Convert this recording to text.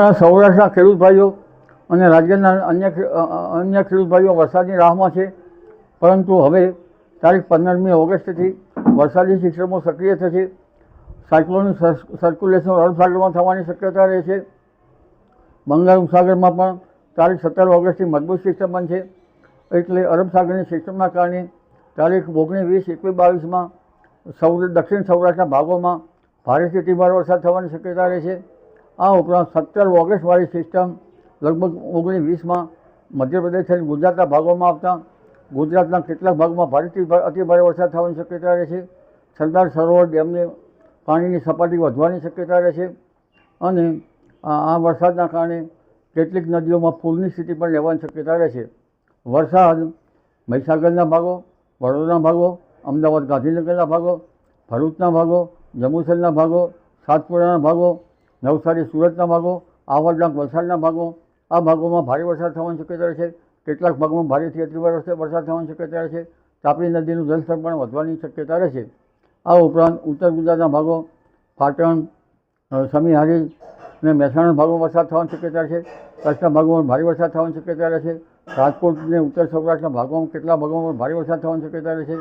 સૌરાષ્ટ્રના ખેડૂત ભાઈઓ અને રાજ્યના અન્ય ખેડૂત ભાઈઓ વરસાદની રાહમાં છે, પરંતુ હવે તારીખ 15મી ઓગસ્ટથી વરસાદી સિસ્ટમો સક્રિય થશે. સાયક્લોનિક સર્ક્યુલેશન અરબ સાગરમાં થવાની શક્યતા રહે છે. બંગાળ ઉપસાગરમાં પણ તારીખ 17 ઓગસ્ટથી મજબૂત સિસ્ટમ બનશે, એટલે અરબ સાગરની સિસ્ટમના કારણે તારીખ 19, 20, 21, 22માં દક્ષિણ સૌરાષ્ટ્રના ભાગોમાં ભારેથી અતિભારે વરસાદ થવાની શક્યતા રહે છે. આ ઉપરાંત 17 ઓગસ્ટવાળી સિસ્ટમ લગભગ 19, 20માં મધ્યપ્રદેશ અને ગુજરાતના ભાગોમાં આવતા ગુજરાતના કેટલાક ભાગમાં ભારેથી અતિભારે વરસાદ થવાની શક્યતા રહે છે. સરદાર સરોવર ડેમની પાણીની સપાટી વધવાની શક્યતા રહે છે અને આ વરસાદના કારણે કેટલીક નદીઓમાં પૂરની સ્થિતિ પણ રહેવાની શક્યતા રહે છે. વરસાદ મહીસાગરના ભાગો, વડોદરાના ભાગો, અમદાવાદ ગાંધીનગરના ભાગો, ભરૂચના ભાગો, જંબુસરના ભાગો, સાતપુરાના ભાગો, નવસારી સુરતના ભાગો, આવરડાંગ વલસાડના ભાગો, આ ભાગોમાં ભારે વરસાદ થવાની શક્યતા રહે છે. કેટલાક ભાગોમાં ભારેથી અતિભારે વરસાદ થવાની શક્યતા રહે છે. તાપી નદીનું જળસ્તર પણ વધવાની શક્યતા રહે છે. આ ઉપરાંત ઉત્તર ગુજરાતના ભાગો, પાટણ, સમી હારીજ અને મહેસાણા ભાગોમાં વરસાદ થવાની શક્યતા છે. કચ્છના ભાગોમાં ભારે વરસાદ થવાની શક્યતા રહે છે. રાજકોટ અને ઉત્તર સૌરાષ્ટ્રના ભાગોમાં કેટલાક ભાગોમાં ભારે વરસાદ થવાની શક્યતા રહે છે.